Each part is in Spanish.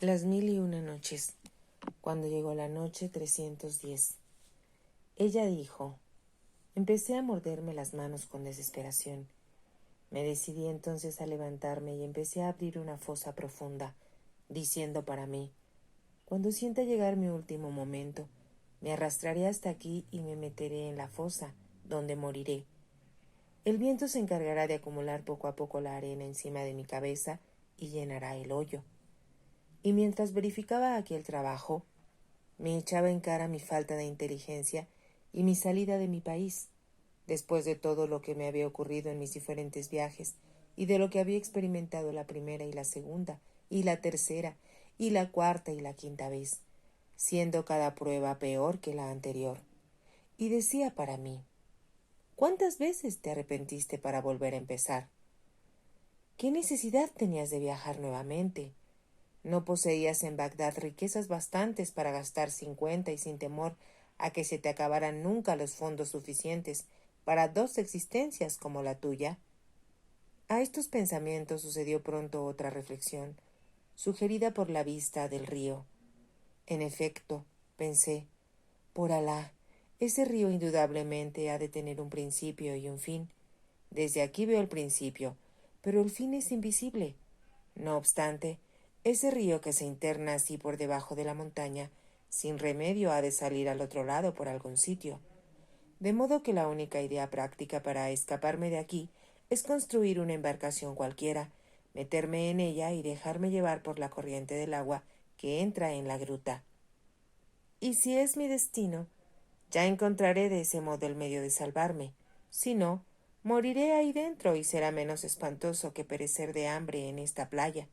Las 1001 noches. Cuando llegó la noche 310. Ella dijo: empecé a morderme las manos con desesperación. Me decidí entonces a levantarme y empecé a abrir una fosa profunda, diciendo para mí: cuando sienta llegar mi último momento, me arrastraré hasta aquí y me meteré en la fosa, donde moriré. El viento se encargará de acumular poco a poco la arena encima de mi cabeza y llenará el hoyo. Y mientras verificaba aquel trabajo, me echaba en cara mi falta de inteligencia y mi salida de mi país, después de todo lo que me había ocurrido en mis diferentes viajes y de lo que había experimentado la primera y la segunda y la tercera y la cuarta y la quinta vez, siendo cada prueba peor que la anterior. Y decía para mí: ¿cuántas veces te arrepentiste para volver a empezar? ¿Qué necesidad tenías de viajar nuevamente? ¿No poseías en Bagdad riquezas bastantes para gastar 50 y sin temor a que se te acabaran nunca los fondos suficientes para 2 existencias como la tuya? A estos pensamientos sucedió pronto otra reflexión, sugerida por la vista del río. En efecto, pensé, por Alá, ese río indudablemente ha de tener un principio y un fin. Desde aquí veo el principio, pero el fin es invisible. No obstante, ese río que se interna así por debajo de la montaña, sin remedio ha de salir al otro lado por algún sitio. De modo que la única idea práctica para escaparme de aquí es construir una embarcación cualquiera, meterme en ella y dejarme llevar por la corriente del agua que entra en la gruta. Y si es mi destino, ya encontraré de ese modo el medio de salvarme. Si no, moriré ahí dentro y será menos espantoso que perecer de hambre en esta playa.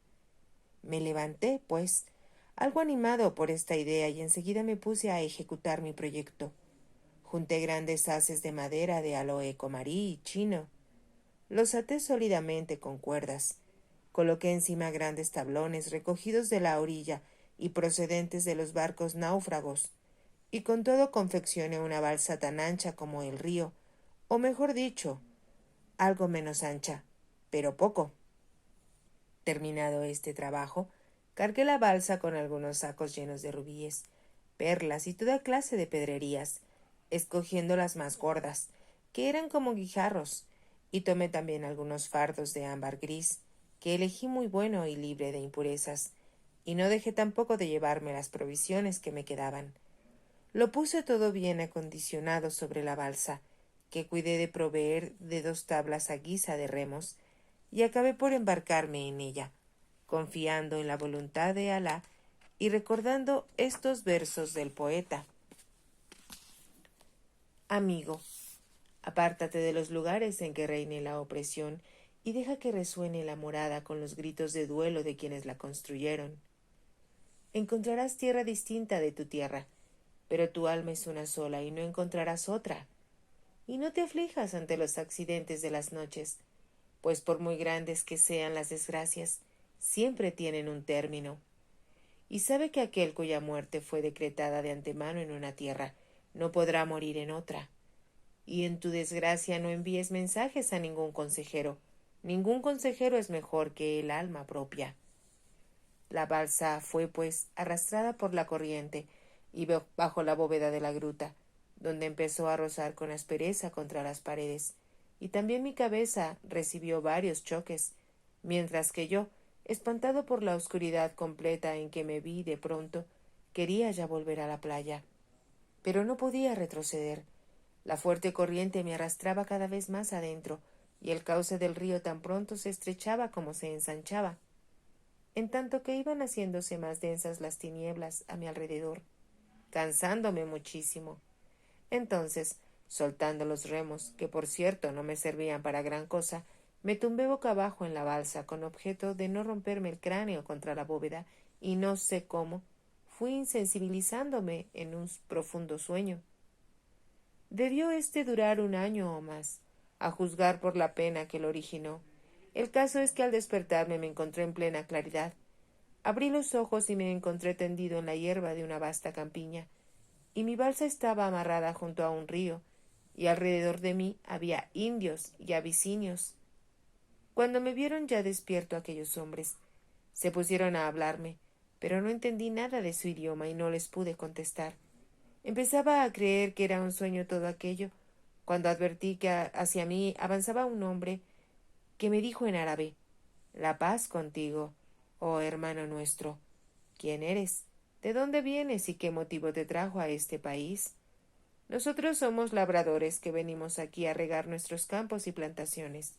Me levanté, pues, algo animado por esta idea, y enseguida me puse a ejecutar mi proyecto. Junté grandes haces de madera de aloe comarí y chino. Los até sólidamente con cuerdas. Coloqué encima grandes tablones recogidos de la orilla y procedentes de los barcos náufragos, y con todo confeccioné una balsa tan ancha como el río, o mejor dicho, algo menos ancha, pero poco. Terminado este trabajo, cargué la balsa con algunos sacos llenos de rubíes, perlas y toda clase de pedrerías, escogiendo las más gordas, que eran como guijarros, y tomé también algunos fardos de ámbar gris, que elegí muy bueno y libre de impurezas, y no dejé tampoco de llevarme las provisiones que me quedaban. Lo puse todo bien acondicionado sobre la balsa, que cuidé de proveer de 2 tablas a guisa de remos, y acabé por embarcarme en ella, confiando en la voluntad de Alá y recordando estos versos del poeta: amigo, apártate de los lugares en que reine la opresión y deja que resuene la morada con los gritos de duelo de quienes la construyeron. Encontrarás tierra distinta de tu tierra, pero tu alma es una sola y no encontrarás otra. Y no te aflijas ante los accidentes de las noches, pues por muy grandes que sean las desgracias, siempre tienen un término. Y sabe que aquel cuya muerte fue decretada de antemano en una tierra, no podrá morir en otra. Y en tu desgracia no envíes mensajes a ningún consejero. Ningún consejero es mejor que el alma propia. La balsa fue, pues, arrastrada por la corriente y bajo la bóveda de la gruta, donde empezó a rozar con aspereza contra las paredes, y también mi cabeza recibió varios choques, mientras que yo, espantado por la oscuridad completa en que me vi de pronto, quería ya volver a la playa. Pero no podía retroceder. La fuerte corriente me arrastraba cada vez más adentro, y el cauce del río tan pronto se estrechaba como se ensanchaba, en tanto que iban haciéndose más densas las tinieblas a mi alrededor, cansándome muchísimo. Entonces, soltando los remos, que por cierto no me servían para gran cosa, me tumbé boca abajo en la balsa con objeto de no romperme el cráneo contra la bóveda, y no sé cómo fui insensibilizándome en un profundo sueño. Debió éste durar 1 año o más, a juzgar por la pena que lo originó. El caso es que al despertarme me encontré en plena claridad. Abrí los ojos y me encontré tendido en la hierba de una vasta campiña, y mi balsa estaba amarrada junto a un río, y alrededor de mí había indios y abisinios. Cuando me vieron ya despierto aquellos hombres, se pusieron a hablarme, pero no entendí nada de su idioma y no les pude contestar. Empezaba a creer que era un sueño todo aquello, cuando advertí que hacia mí avanzaba un hombre que me dijo en árabe: «La paz contigo, oh hermano nuestro. ¿Quién eres? ¿De dónde vienes y qué motivo te trajo a este país?» «Nosotros somos labradores que venimos aquí a regar nuestros campos y plantaciones.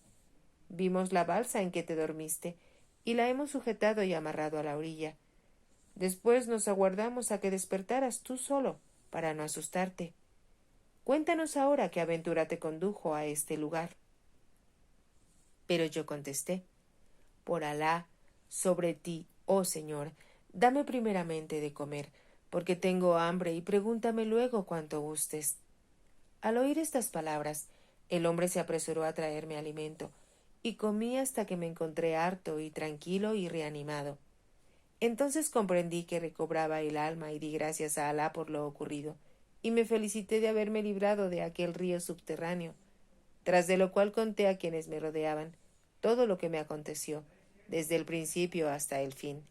Vimos la balsa en que te dormiste y la hemos sujetado y amarrado a la orilla. Después nos aguardamos a que despertaras tú solo, para no asustarte. Cuéntanos ahora qué aventura te condujo a este lugar». Pero yo contesté: «Por Alá, sobre ti, oh Señor, dame primeramente de comer, porque tengo hambre, y pregúntame luego cuanto gustes». Al oír estas palabras, el hombre se apresuró a traerme alimento, y comí hasta que me encontré harto y tranquilo y reanimado. Entonces comprendí que recobraba el alma y di gracias a Alá por lo ocurrido, y me felicité de haberme librado de aquel río subterráneo, tras de lo cual conté a quienes me rodeaban todo lo que me aconteció, desde el principio hasta el fin.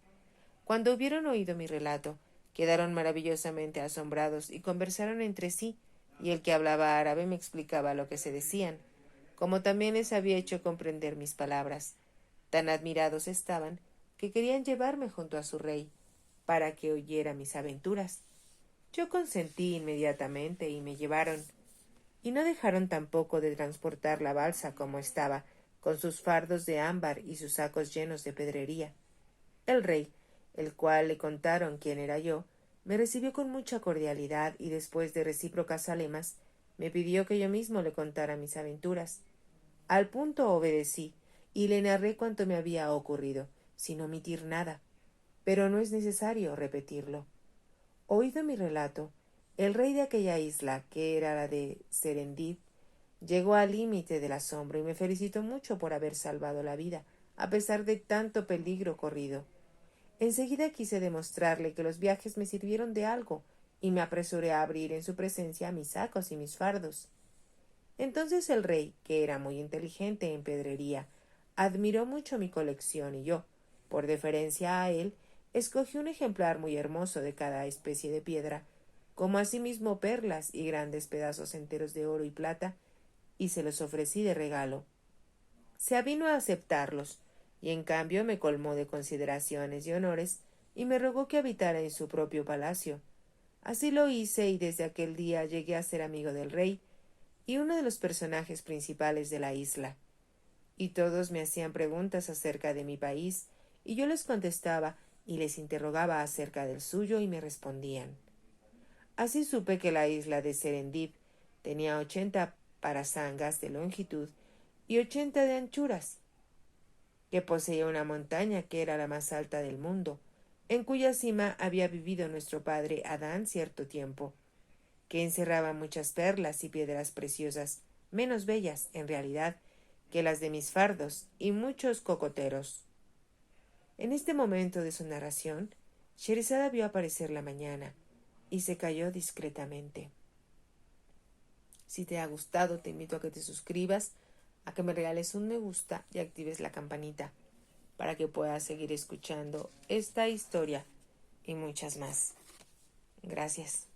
Cuando hubieron oído mi relato, quedaron maravillosamente asombrados y conversaron entre sí, y el que hablaba árabe me explicaba lo que se decían, como también les había hecho comprender mis palabras. Tan admirados estaban que querían llevarme junto a su rey, para que oyera mis aventuras. Yo consentí inmediatamente y me llevaron, y no dejaron tampoco de transportar la balsa como estaba, con sus fardos de ámbar y sus sacos llenos de pedrería. El rey, el cual le contaron quién era yo, me recibió con mucha cordialidad y después de recíprocas alemas me pidió que yo mismo le contara mis aventuras. Al punto obedecí y le narré cuanto me había ocurrido, sin omitir nada, pero no es necesario repetirlo. Oído mi relato, el rey de aquella isla, que era la de Serendib, llegó al límite del asombro y me felicitó mucho por haber salvado la vida, a pesar de tanto peligro corrido. Enseguida quise demostrarle que los viajes me sirvieron de algo, y me apresuré a abrir en su presencia mis sacos y mis fardos. Entonces el rey, que era muy inteligente en pedrería, admiró mucho mi colección y yo, por deferencia a él, escogí un ejemplar muy hermoso de cada especie de piedra, como asimismo perlas y grandes pedazos enteros de oro y plata, y se los ofrecí de regalo. Se avino a aceptarlos, y en cambio me colmó de consideraciones y honores, y me rogó que habitara en su propio palacio. Así lo hice, y desde aquel día llegué a ser amigo del rey, y uno de los personajes principales de la isla. Y todos me hacían preguntas acerca de mi país, y yo les contestaba y les interrogaba acerca del suyo, y me respondían. Así supe que la isla de Serendib tenía 80 parasangas de longitud y 80 de anchuras, que poseía una montaña que era la más alta del mundo, en cuya cima había vivido nuestro padre Adán cierto tiempo, que encerraba muchas perlas y piedras preciosas, menos bellas, en realidad, que las de mis fardos, y muchos cocoteros. En este momento de su narración, Sherizada vio aparecer la mañana, y se calló discretamente. Si te ha gustado, te invito a que te suscribas, a que me regales un me gusta y actives la campanita para que puedas seguir escuchando esta historia y muchas más. Gracias.